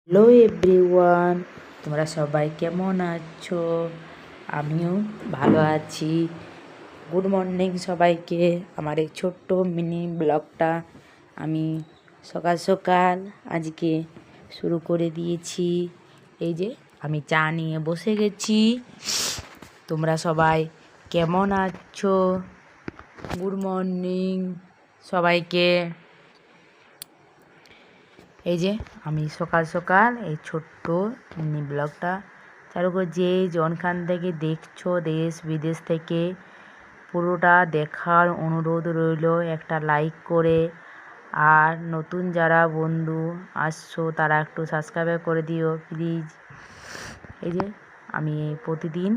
Hello everyone, তোমরা সবাই কেমন আছো? আমিও ভালো আছি। গুড মর্নিং সবাইকে। আমার এই ছোট্ট মিনি ব্লগটা আমি সকাল সকাল আজকে শুরু করে দিয়েছি। এই যে আমি চা নিয়ে বসে গেছি। তোমরা সবাই কেমন আছো? গুড মর্নিং সবাইকে। এই যে আমি সকাল সকাল এই ছোট্ট মিনি ব্লগটা চালু করে যেখান থেকে দেখছো দেশ বিদেশ থেকে পুরোটা দেখার অনুরোধ রইল, একটা লাইক করে। আর নতুন যারা বন্ধু আসছো তারা একটু সাবস্ক্রাইব করে দিও প্লিজ। এই যে আমি প্রতিদিন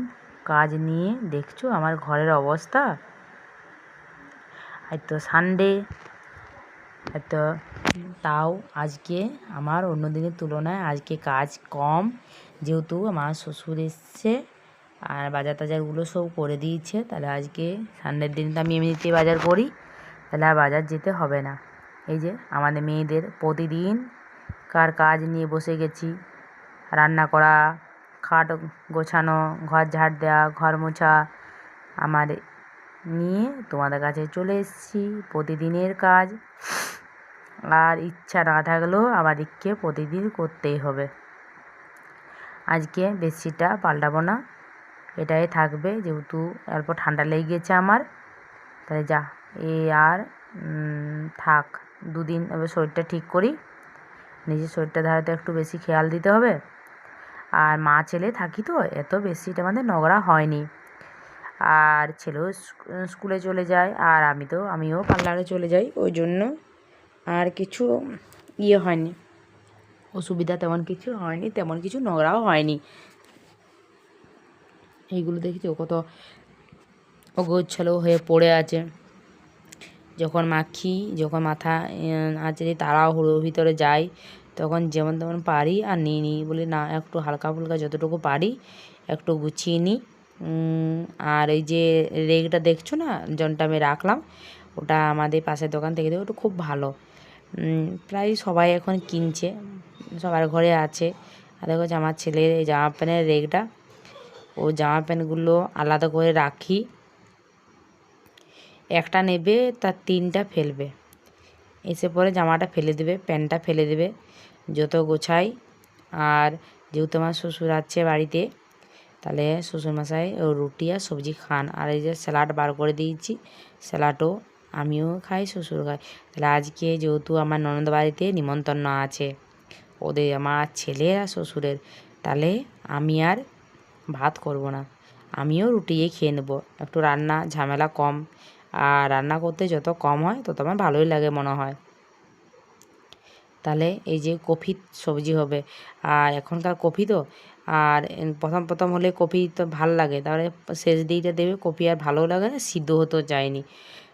কাজ নিয়ে দেখছো আমার ঘরের অবস্থা। আর তো সানডে, তো তাও আজকে আমার অন্য দিনের তুলনায় আজকে কাজ কম, যেহেতু আমার শ্বশুর এসছে আর বাজার টাজারগুলো সব করে দিয়েছে। তাহলে আজকে সানডের দিন তো আমি এমনিতেই বাজার করি, তাহলে আর বাজার যেতে হবে না। এই যে আমাদের মেয়েদের প্রতিদিন কাজ নিয়ে বসে গেছি। রান্না করা, খাট গোছানো, ঘর ঝাড় দেওয়া, ঘর মোছা আমার নিয়ে তোমাদের কাছে চলে এসেছি। প্রতিদিনের কাজ, আর ইচ্ছা না থাকলেও আমাদেরকে প্রতিদিন করতেই হবে। আজকে বেডশিটটা পাল্টাবো না, এটাই থাকবে, যেহেতু অল্প ঠান্ডা লেগে গেছে আমার। তাই যা আর থাক, দুদিন এবার শরীরটা ঠিক করি। নিজের শরীরটা ধারে তো একটু বেশি খেয়াল দিতে হবে। আর মা ছেলে থাকি তো এত বেডশিট আমাদের নোংরা হয়নি। আর ছেলেও স্কুলে চলে যায়, আর আমিও পার্লারে চলে যাই, ওই জন্য আর কিছু হয়নি, অসুবিধা তেমন কিছু হয়নি, তেমন কিছু নোংরাও হয়নি। এইগুলো দেখেছো কত অগোছালো হয়ে পড়ে আছে। যখন মাথা আঁচড়ে তাড়াহুড়োর ভিতরে যাই, তখন যেমন তেমন পারি আর নিয়ে নিই, বলি না একটু হালকা ফুলকা যতটুকু পারি একটু গুছিয়ে নিই। আর এই যে রেগটা দেখছো না, জনটা আমি রাখলাম, ওটা আমাদের পাশের দোকান থেকে দেবো, ওটা খুব ভালো। প্রায় সবাই এখন কিনছে, সবার ঘরে আছে। আর দেখো আমার ছেলের এই জামা প্যান্টের রেগটা, ও জামা প্যান্টগুলো আলাদা করে রাখি। একটা নেবে তার 3টা ফেলবে, এসে পরে জামাটা ফেলে দেবে, প্যান্টটা ফেলে দেবে, যত গোছাই। আর যেহেতু আমার শ্বশুর আছে বাড়িতে, তাহলে শ্বশুরমশাই রুটি আর সবজি খান। আর এই যে স্যালাড বার করে দিয়েছি, স্যালাডও আমিও খাই, শ্বশুর খাই। তাহলে আজকে যেহেতু আমার ননদ বাড়িতে নিমন্ত্রণ আছে ওদের, আমার ছেলের আর শ্বশুরের, তাহলে আমি আর ভাত করব না, আমিও রুটিয়ে খেয়ে নেবো। একটু রান্না ঝামেলা কম, আর রান্না করতে যত কম হয় তত আমার ভালোই লাগে মনে হয়। তাহলে এই যে কফি সবজি হবে, আর এখনকার কফি তো, আর প্রথম হলে কফি তো ভাল লাগে, তাহলে শেষ দিকটা দেবে কফি আর ভালো লাগে না, সিদ্ধ হতেও চায়নি।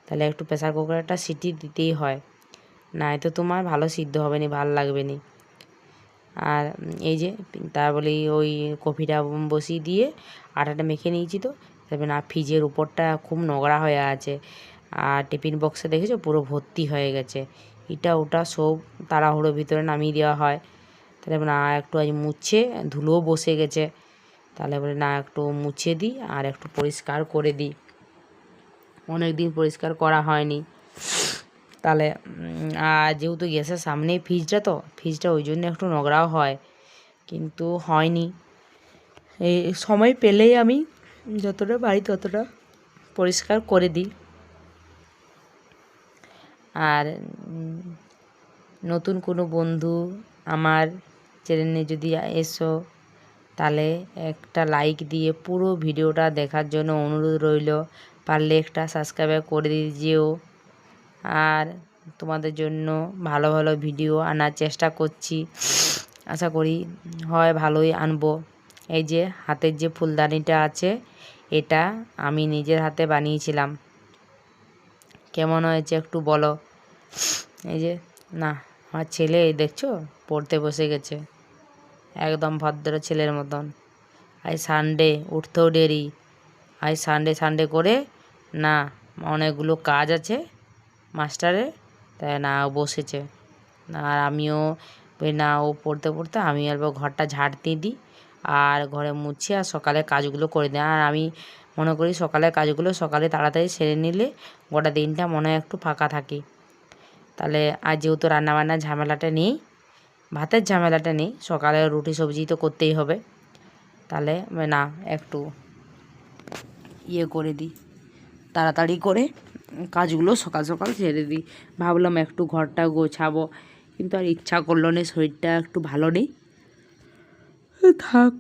তাহলে একটু প্রেসার কুকারে একটা সিটি দিতেই হয়, নাই তো তোমার ভালো সিদ্ধ হবে না, ভাল লাগবে না। আর এই যে তার বলে ওই কফিটা বসিয়ে দিয়ে আটাটা মেখে নিয়েছি, তো তবে না ফ্রিজের উপরটা খুব নোংরা হয়ে আছে। আর টিফিন বক্সে দেখেছো পুরো ভর্তি হয়ে গেছে, এটা ওটা সব তাড়াহুড়োর ভিতরে নামিয়ে দেওয়া হয়। তাহলে না একটু আজ মুছে, ধুলোও বসে গেছে, তাহলে বলে না একটু মুছে দিই আর একটু পরিষ্কার করে দিই, অনেক দিন পরিষ্কার করা হয়নি। তাহলে আর যেহেতু গ্যাসের সামনেই ফ্রিজটা ওই জন্য একটু নোংরাও হয়, কিন্তু হয়নি। এই সময় পেলেই আমি যতটা পারি ততটা পরিষ্কার করে দিই। আর নতুন কোনো বন্ধু আমার চ্যানেলে যদি এসো, তাহলে একটা লাইক দিয়ে পুরো ভিডিওটা দেখার জন্য অনুরোধ রইল, পারলে একটা সাবস্ক্রাইব করে দিও। আর তোমাদের জন্য ভালো ভালো ভিডিও আনার চেষ্টা করছি, আশা করি হয় ভালোই আনবো। এই যে হাতের যে ফুলদানিটা আছে, এটা আমি নিজের হাতে বানিয়েছিলাম, কেমন হয়েছে একটু বলো। এই যে না আমার ছেলে দেখছো পড়তে বসে গেছে, একদম ভদ্র ছেলের মতন। আজ সানডে, উঠতেও দেরি, আজ সানডে করে না অনেকগুলো কাজ আছে মাস্টারের, তাই না বসেছে। আর আমিও না ও পড়তে পড়তে আমি অল্প ঘরটা ঝাড় দিয়ে দিই আর ঘরে মুছি আর সকালে কাজগুলো করে দিই। আর আমি মনে করি সকালের কাজগুলো সকালে তাড়াতাড়ি সেরে নিলে গোটা দিনটা মনে হয় একটু ফাঁকা থাকি। তাহলে আর যেহেতু রান্নাবান্নার ঝামেলাটা নেই, ভাতের ঝামেলাটা নেই, সকালে রুটি সবজি তো করতেই হবে, তাহলে না একটু করে দিই, তাড়াতাড়ি করে কাজগুলো সকাল সকাল সেরে দিই। ভাবলাম একটু ঘরটা গোছাবো, কিন্তু আর ইচ্ছা করলো না, শরীরটা একটু ভালো নেই, থাক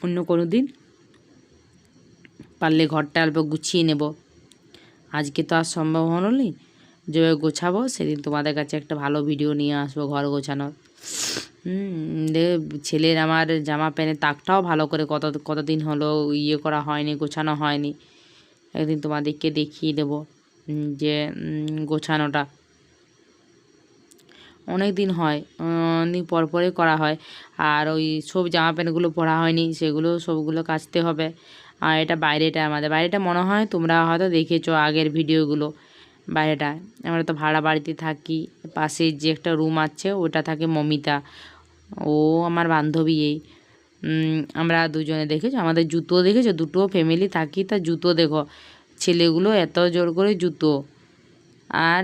অন্য কোনো দিন পারলে ঘরটা অল্প গুছিয়ে নেব। আজকে তো আর সম্ভব হলো নি, যে গোছাবো সেদিন তোমাদের কাছে একটা ভালো ভিডিও নিয়ে আসবো ঘর গোছানোর। ছেলের আমার জামা প্যান্টের তাকটাও ভালো করে কতদিন হলো করা হয়নি, গোছানো হয়নি। একদিন তোমাদেরকে দেখিয়ে দেবো যে গোছানোটা অনেক দিন হয়, অনেক পর পরে করা হয়। আর ওই সব জামা প্যান্টগুলো পরা হয়নি, সেগুলো সবগুলো কাচতে হবে। আর এটা বাইরেটা, আমাদের বাইরেটা মনে হয় তোমরা হয়তো দেখেছো আগের ভিডিওগুলো। বাইরেটা আমরা তো ভাড়া বাড়িতে থাকি, পাশে যে একটা রুম আছে ওটা থাকে মমিতা, ও আমার বান্ধবী। এই আমরা দুজনে দেখেছো, আমাদের জুতো দেখেছো, দুটো ফ্যামিলি থাকি, তা জুতো দেখো, ছেলেগুলো এত জোর করে জুতো। আর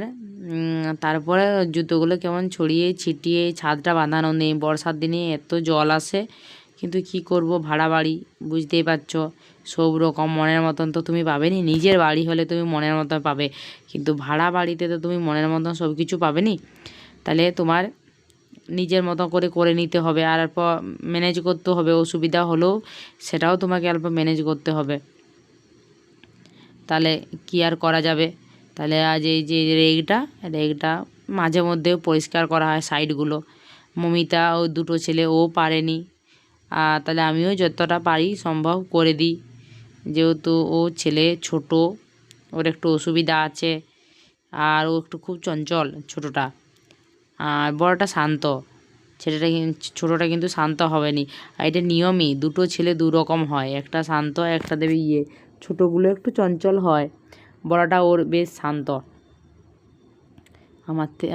তারপরে জুতোগুলো কেমন ছড়িয়ে ছিটিয়ে, ছাদটা বাঁধানো নেই, বর্ষার দিনে এত জল আসে। কিন্তু কি করব, ভাড়া বাড়ি বুঝতেই পারছো, সব রকম মনের মতন তো তুমি পাবে নি। নিজের বাড়ি হলে তুমি মনের মতন পাবে, কিন্তু ভাড়া বাড়িতে তো তুমি মনের মতন সব কিছু পাবে নি। তাহলে তোমার নিজের মতো করে করে নিতে হবে, আর অল্প ম্যানেজ করতে হবে। অসুবিধা হলেও সেটাও তোমাকে অল্প ম্যানেজ করতে হবে, তাহলে কি আর করা যাবে। তাহলে আজ এই যে রেগটা মাঝে মধ্যেও পরিষ্কার করা হয় সাইডগুলো। মমিতা ও দুটো ছেলে ও পারেনি, আর তাহলে আমিও যতটা পারি সম্ভব করে দিই, যেহেতু ও ছেলে ছোট, ওর একটু অসুবিধা আছে। আর ও একটু খুব চঞ্চল ছোটোটা, আর বড়টা শান্ত। ছোটোটা কিন্তু শান্ত হবে নি। আর এটা নিয়মই, দুটো ছেলে দু রকম হয়, একটা শান্ত একটা দেবে ছোটোগুলো একটু চঞ্চল হয়, বড়টা ওর বেশ শান্ত,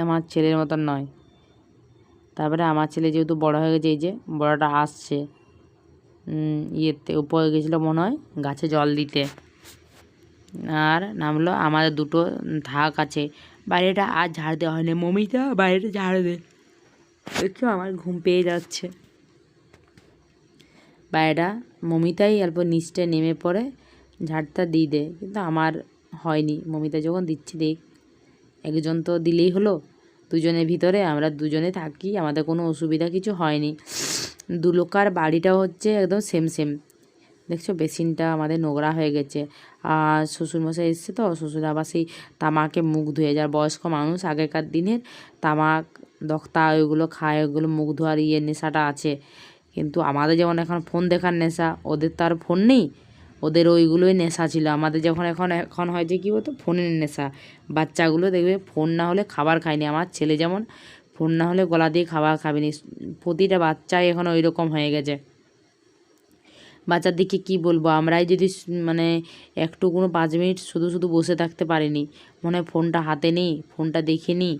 আমার ছেলের মতন নয়। তারপরে আমার ছেলে যেহেতু বড় হয়ে গেছে, এই যে বড়টা আসছে উপরে গেছিলো মনে হয় গাছে জল দিতে, আর নামলো। আমাদের দুটো ধাক আছে, বাইরেটা আর ঝাড় দেওয়া হয়নি। মমিটা বাইরেটা ঝাড় দে, দেখছো আমার ঘুম পেয়ে যাচ্ছে। বাইরেটা মমিতাই অল্প নিচটা নেমে পড়ে ঝাড়টা দিয়ে দেয়, কিন্তু আমার হয়নি। মমিতা যখন দিচ্ছি দেখ, একজন তো দিলেই হলো, দুজনের ভিতরে আমরা দুজনে থাকি, আমাদের কোনো অসুবিধা কিছু হয়নি। দু লোকার বাড়িটা হচ্ছে একদম সেম। দেখছো বেসিনটা আমাদের নোংরা হয়ে গেছে, আর শ্বশুরমশাই এসছে তো, শ্বশুর আবার সেই তামাকে মুখ ধুয়ে, যার বয়স্ক মানুষ আগেকার দিনের তামাক দক্তা ওইগুলো খায়, ওইগুলো মুখ ধোয়ার নেশাটা আছে। কিন্তু আমাদের যেমন এখন ফোন দেখার নেশা, ওদের তো আর ফোন নেই, ওদের ওইগুলোই নেশা ছিল। আমাদের যখন এখন হয় যে কী বলতো, ফোনের নেশা। বাচ্চাগুলো দেখবে ফোন না হলে খাবার খায়নি, আমার ছেলে যেমন ফোন না হলে গলা দিয়ে খাবার খাবেনি। প্রতিটা বাচ্চাই এখন ওই রকম হয়ে গেছে। বাচ্চার দিকে কি বলবো, আমরাই যদি মানে একটু কোনো 5 মিনিট শুধু বসে থাকতে পারিনি, মনে হয় ফোনটা হাতে নেই, ফোনটা দেখে নিই।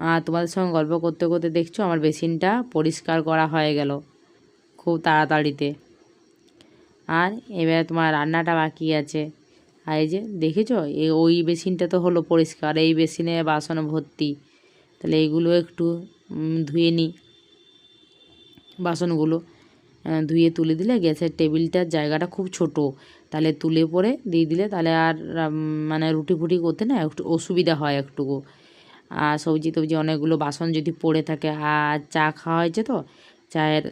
আর তোমাদের সঙ্গে গল্প করতে করতে দেখছো আমার বেসিনটা পরিষ্কার করা হয়ে গেল খুব তাড়াতাড়িতে। আর এবার তোমার রান্নাটা বাকি আছে। আর এই যে দেখেছো, ওই বেসিনটা তো হলো পরিষ্কার, এই বেসিনে বাসন ভর্তি। তাহলে এইগুলো একটু ধুয়ে নিই, বাসনগুলো ধুয়ে তুলে দিলে গ্যাসের টেবিলটার জায়গাটা খুব ছোট, তাহলে তুলে পরে দিয়ে দিলে তাহলে আর মানে রুটি ফুটি করতে না একটু অসুবিধা হয় একটুকু। আর সবজি টবজি অনেকগুলো বাসন যদি পড়ে থাকে, আর চা খাওয়া হয়েছে তো চায়ের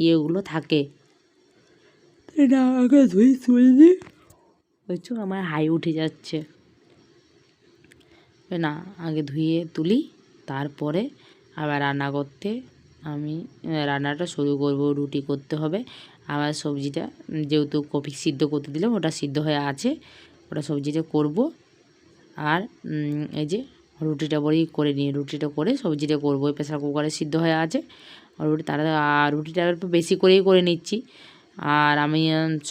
ইয়েগুলো থাকে, এটা আগে ধুই তুলছি। বুঝছো আমার হাই উঠে যাচ্ছে না, আগে ধুয়ে তুলি, তারপরে আবার রান্না করতে আমি রান্নাটা শুরু করব। রুটি করতে হবে, আবার সবজিটা যেহেতু কপি সিদ্ধ করতে দিলাম ওটা সিদ্ধ হয়ে আছে, ওটা সবজিটা করব। আর এই যে রুটিটা বড়ি করে নিয়ে রুটিটা করে সবজিটা করবো, প্রেসার কুকারে সিদ্ধ হয়ে আছে। আর রুটিটা একটু বেশি করেই করে নিচ্ছি। আর আমি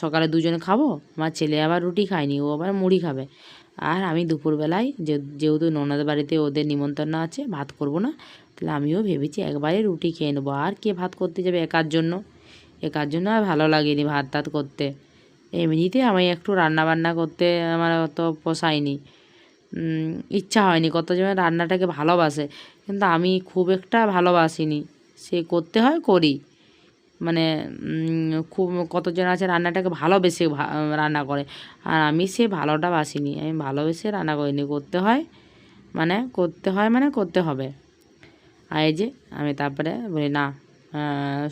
সকালে দুজনে খাবো, আমার ছেলে আবার রুটি খায়নি, ও আবার মুড়ি খাবে। আর আমি দুপুরবেলায় যেহেতু ননদের বাড়িতে ওদের নিমন্ত্রণ আছে, ভাত করব না, তাহলে আমিও ভেবেছি একবারে রুটি খেয়ে নেবো। আর কে ভাত করতে যাবে একার জন্য, একার জন্য আর ভালো লাগেনি ভাত টাত করতে। এমনিতে আমি একটু রান্নাবান্না করতে আমার অত পোষায়নি, ইচ্ছা হয়নি। কতজন রান্নাটাকে ভালোবাসে, কিন্তু আমি খুব একটা ভালোবাসিনি। সে করতে হয় করি, মানে খুব কতজন আছে রান্নাটাকে ভালোবেসে রান্না করে, আর আমি সে ভালোটা বাসিনি, আমি ভালোবেসে রান্না করিনি। করতে হয় মানে করতে হবে। আর এই যে আমি তারপরে বলি না,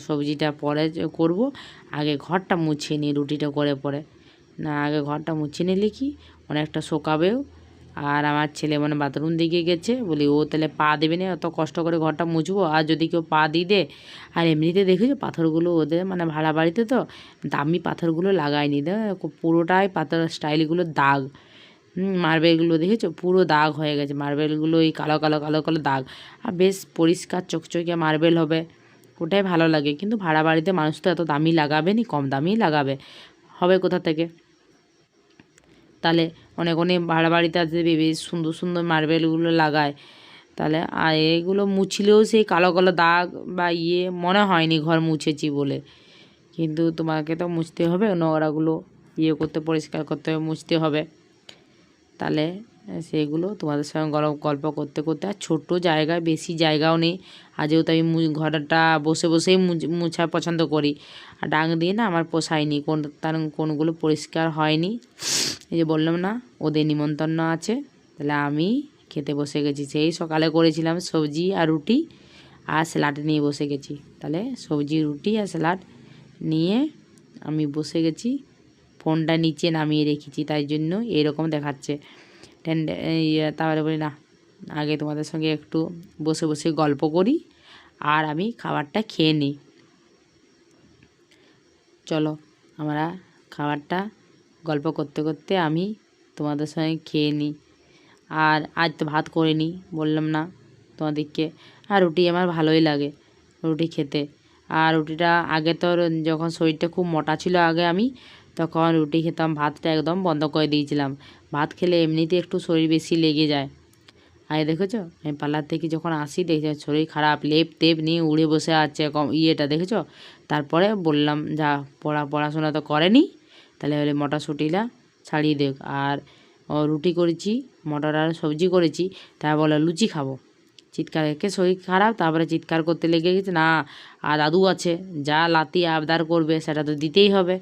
সবজিটা পরে করব, আগে ঘরটা মুছিয়ে নিই রুটিটা করে পরে। না, আগে ঘরটা মুছিয়ে নিলে কি অনেকটা শোকাবেও। আর আমার ছেলে মানে বাথরুম দিকে গেছে, বলি ও তাহলে পা দেবে না, অত কষ্ট করে ঘরটা মুছবো, আর যদি কেউ পা দিয়ে দে। আর এমনিতে দেখেছো পাথরগুলো ওদের মানে ভাড়া বাড়িতে তো দামি পাথরগুলো লাগায়নি, পুরোটাই পাথর স্টাইলগুলো দাগ। মার্বেলগুলো দেখেছো পুরো দাগ হয়ে গেছে, মার্বেলগুলো এই কালো কালো কালো কালো দাগ। আর বেশ পরিষ্কার চকচকে মার্বেল হবে, ওটাই ভালো লাগে। কিন্তু ভাড়া বাড়িতে মানুষ তো এত দামি লাগাবে নি, কম দামি লাগাবে, হবে কোথা থেকে। তাহলে অনেক অনেক ভাড়া বাড়িতে আছে বেশ সুন্দর সুন্দর মার্বেলগুলো লাগায়, তাহলে আর এগুলো মুছলেও সেই কালো কালো দাগ বা মনে হয়নি ঘর মুছেছি বলে। কিন্তু তোমাকে তো মুছতে হবে, নোংরাগুলো করতে, পরিষ্কার করতে হবে, মুছতে হবে। তাহলে সেগুলো তোমাদের সঙ্গে গল্প করতে করতে, আর ছোট্টো জায়গায় বেশি জায়গাও নেই। আর যেহেতু আমি ঘরটা বসে বসেই মুছা পছন্দ করি, আর ডাং দিয়ে না আমার পোষায়নি, কোনগুলো পরিষ্কার হয়নি। এই যে বললাম না ওদের নিমন্ত্রণ আছে, তাহলে আমি খেতে বসে গেছি। সেই সকালে করেছিলাম সবজি আর রুটি, আর স্যালাড নিয়ে বসে গেছি। তাহলে সবজি, রুটি আর স্যালাড নিয়ে আমি বসে গেছি। ফোনটা নিচে নামিয়ে রেখেছি, তাই জন্য এরকম দেখাচ্ছে। তাহলে বলি না, আগে তোমাদের সঙ্গে একটু বসে বসে গল্প করি, আর আমি খাবারটা খেয়ে নিই। চলো আমরা খাবারটা গল্প করতে করতে আমি তোমাদের সঙ্গে খেয়ে নিই। আর আজ তো ভাত করিনি, বললাম না তোমাদেরকে। আর রুটি আমার ভালোই লাগে রুটি খেতে। আর রুটিটা আগে তো যখন শরীরটা খুব মোটা ছিল আগে আমি, তখন রুটি খেতাম, ভাতটা একদম বন্ধ করে দিয়েছিলাম। ভাত খেলে এমনিতে একটু শরীর বেশি লেগে যায়। আর দেখেছো আমি পার্লার থেকে যখন আসি দেখছি শরীর খারাপ, লেপ টেপ নিয়ে উড়ে বসে আছে দেখেছো। তারপরে বললাম যা পড়াশোনা তো করেনি, তাহলে হলে মটরশুঁটিটা ছাড়িয়ে দেখ। আর রুটি করেছি, মটর আর সবজি করেছি, তাই বলে লুচি খাবো। চিৎকার একে শরীর খারাপ, তারপরে চিৎকার করতে লেগে গেছে না। আর দাদু আছে, যা লাতি আবদার করবে সেটা তো দিতেই হবে,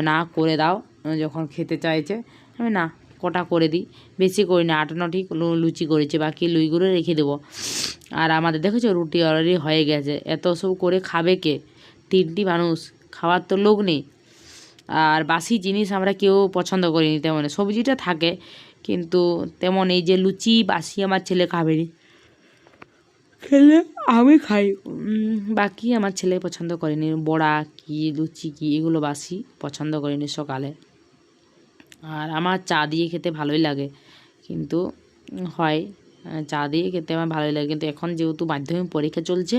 না করে দাও। যখন খেতে চাইছে আমি না কটা করে দিই, বেশি করি না, 8-9টি লুচি করেছি, বাকি লুইগুলো রেখে দেবো। আর আমাদের দেখেছো রুটি অলরেডি হয়ে গেছে, এত সব করে খাবে কে, 3টি মানুষ, খাওয়ার তো লোক নেই। আর বাসি জিনিস আমরা কেউ পছন্দ করিনি তেমন, সবজিটা থাকে কিন্তু তেমন এই যে লুচি বাসি আমার ছেলে খাবে নি, খেলে আমি খাই, বাকি আমার ছেলে পছন্দ করেনি। বড়া কি লুচি কি এগুলো বাসি পছন্দ করেনি সকালে। আর আমার চা দিয়ে খেতে ভালোই লাগে, কিন্তু হয় চা দিয়ে খেতে আমার ভালোই লাগে। কিন্তু এখন যেহেতু মাধ্যমিক পরীক্ষা চলছে,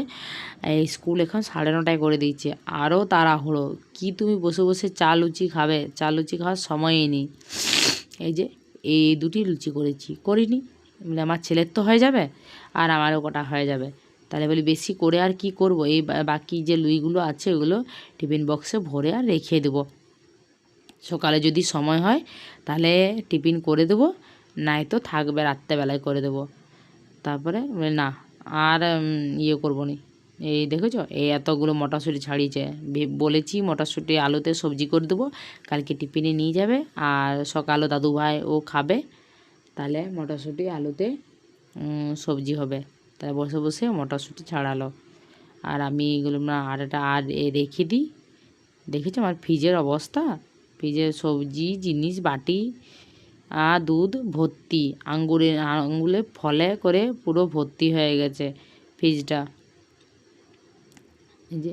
এই স্কুল এখন 9:30 করে দিচ্ছে, আরও তাড়াহুড়ো। কি তুমি বসে বসে চা লুচি খাবে, চা লুচি খাওয়ার সময়ই নেই। এই যে এই 2টি লুচি করিনি, বলে আমার ছেলের তো হয়ে যাবে আর আমারও কটা হয়ে যাবে। তাহলে বলি বেশি করে আর কি করব, এই বাকি যে লুইগুলো আছে ওগুলো টিফিন বক্সে ভরে আর রেখে দেবো। সকালে যদি সময় হয় তাহলে টিফিন করে দেবো, নাই তো থাকবে রাত্রেবেলায় করে দেবো। তারপরে না আর করবো নি। এই দেখেছো এই এতগুলো মটরশুঁটি ছাড়িয়েছে, বলেছি মটরশুঁটি আলুতে সবজি করে দেবো, কালকে টিফিনে নিয়ে যাবে। আর সকালও দাদু ভাই ও খাবে, তাহলে মটরশুঁটি আলুতে সবজি হবে। তাই বসে বসে মটরশুঁটি ছাড়ালো, আর আমি এগুলো আর রেখে দিই। দেখেছো আমার ফ্রিজের অবস্থা, ফ্রিজের সবজি জিনিস বাটি আর দুধ ভর্তি, আঙুলে ফলে করে পুরো ভর্তি হয়ে গেছে ফ্রিজটা। এই যে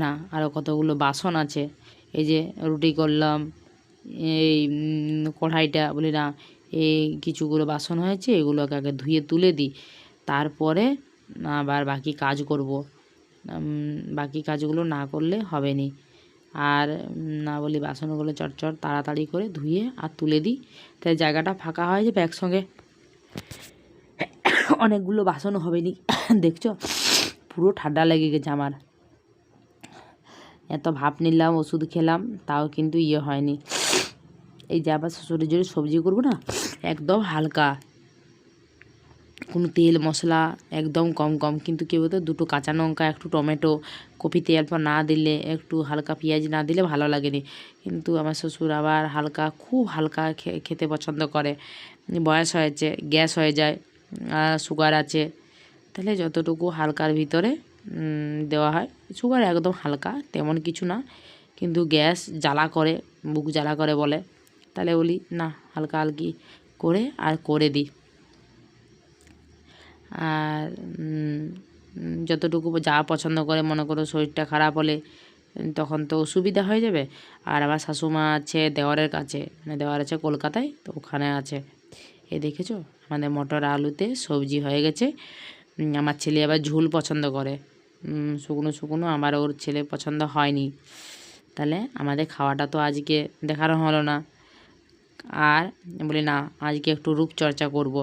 না আরও কতগুলো বাসন আছে, এই যে রুটি করলাম, এই কড়াইটা বলি না, এই কিছুগুলো বাসন হয়েছে, এগুলোকে আগে ধুয়ে তুলে দিই, তারপরে আবার বাকি কাজ করব। বাকি কাজগুলো না করলে হবে নি। আর না বলি বাসনগুলো চটচট তাড়াতাড়ি করে ধুয়ে আর তুলে দিই, তাই জায়গাটা ফাঁকা হয় যে একসঙ্গে অনেকগুলো বাসনও হবে নি। দেখছো পুরো ঠান্ডা লেগে গেছে আমার। এত ভাপ নিলাম, ওষুধ খেলাম, তাও কিন্তু হয়নি। এই যে আবার শ্বশুরের জন্য সবজি করবো না, একদম হালকা, কোনো তেল মশলা একদম কম কম। কিন্তু কী বলতো, 2টো কাঁচা লঙ্কা, একটু টমেটো, কপি তেল না দিলে, একটু হালকা পেঁয়াজ না দিলে ভালো লাগেনি। কিন্তু আমার শ্বশুর আবার হালকা, খুব হালকা খেতে পছন্দ করে। বয়স হয়েছে, গ্যাস হয়ে যায়, সুগার আছে, তাহলে যতটুকু হালকার ভিতরে দেওয়া হয়। সুগার একদম হালকা, তেমন কিছু না, কিন্তু গ্যাস জ্বালা করে, বুক জ্বালা করে বলে, তাহলে বলি না হালকা হালকি করে আর করে দিই। আর যতটুকু যা পছন্দ করে, মনে করো শরীরটা খারাপ হলে তখন তো অসুবিধা হয়ে যাবে। আর আমার শাশুমা আছে দেওয়ারের কাছে, মানে দেওয়ার আছে কলকাতায়, তো ওখানে আছে। এ দেখেছো আমাদের মটর আলুতে সবজি হয়ে গেছে। আমার ছেলে আবার ঝোল পছন্দ করে, শুকনো শুকনো, আমার ওর ছেলে পছন্দ হয়নি। তাহলে আমাদের খাওয়াটা তো আজকে দেখানো হলো না। আর বলি না, আজকে একটু রূপচর্চা করব,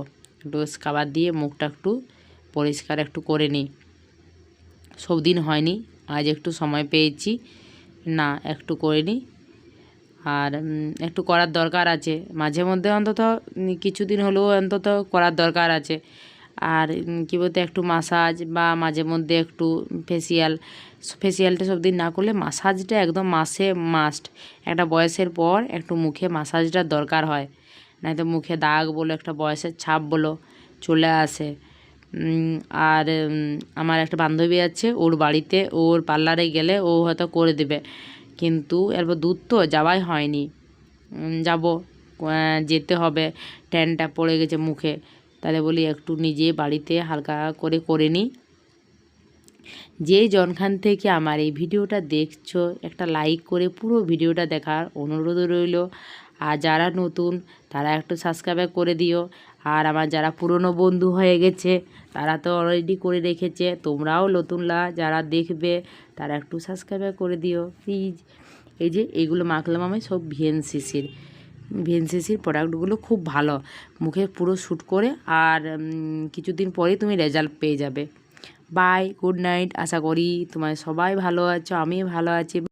একটু স্কাবার দিয়ে মুখটা একটু পরিষ্কার একটু করে নিই। সব দিন হয়নি, আজ একটু সময় পেয়েছি, না একটু করে নিই। আর একটু করার দরকার আছে মাঝে মধ্যে, অন্তত কিছুদিন হলেও অন্তত করার দরকার আছে। আর কী বলতে, একটু মাসাজ বা মাঝে মধ্যে একটু ফেসিয়ালটা সব দিন না করলে মাসাজটা একদম মাসে মাস্ট। একটা বয়সের পর একটু মুখে মাসাজটার দরকার হয়, নয়তো মুখে দাগ বলো, একটা বয়সের ছাপ বলো চলে আসে। আর আমার একটা বান্ধবী আছে, ওর বাড়িতে, ওর পার্লারে গেলে ও হয়তো করে দেবে, কিন্তু এরপর দূর তো যাওয়াই হয়নি। যাব, যেতে হবে, ট্যানটা পড়ে গেছে মুখে, তাহলে বলি একটু নিজে বাড়িতে হালকা করে নিই। যে জনখান থেকে আমার এই ভিডিওটা দেখছো, একটা লাইক করে পুরো ভিডিওটা দেখার অনুরোধ রইল। আর যারা নতুন তারা একটু সাবস্ক্রাইব করে দিও। আর আমার যারা পুরনো বন্ধু হয়ে গেছে তারা তো অলরেডি করে রেখেছে, তোমরাও নতুনরা যারা দেখবে তারা একটু সাবস্ক্রাইব করে দিও প্লিজ। এই যে এইগুলো মাখলাম আমি সব ভিএনসিসির প্রোডাক্টগুলো খুব ভালো, মুখে পুরো শ্যুট করে, আর কিছুদিন পরেই তুমি রেজাল্ট পেয়ে যাবে। By, good night. আশা করি তোমার সবাই ভালো আছো, আমি ভালো আছি।